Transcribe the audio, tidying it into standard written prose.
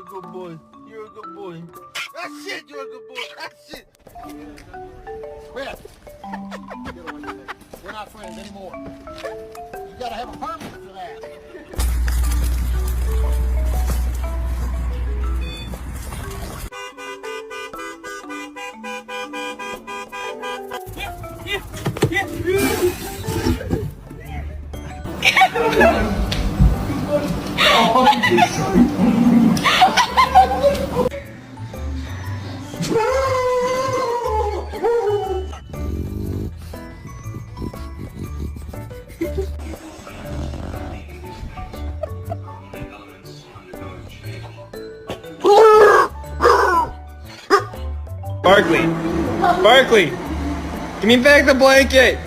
a good boy. You're a good boy. That's it, you're a good boy. That's it. Quit. Get away from me. We're not friends anymore. You gotta have a permit for that. Barkley! Barkley! Give me back the blanket!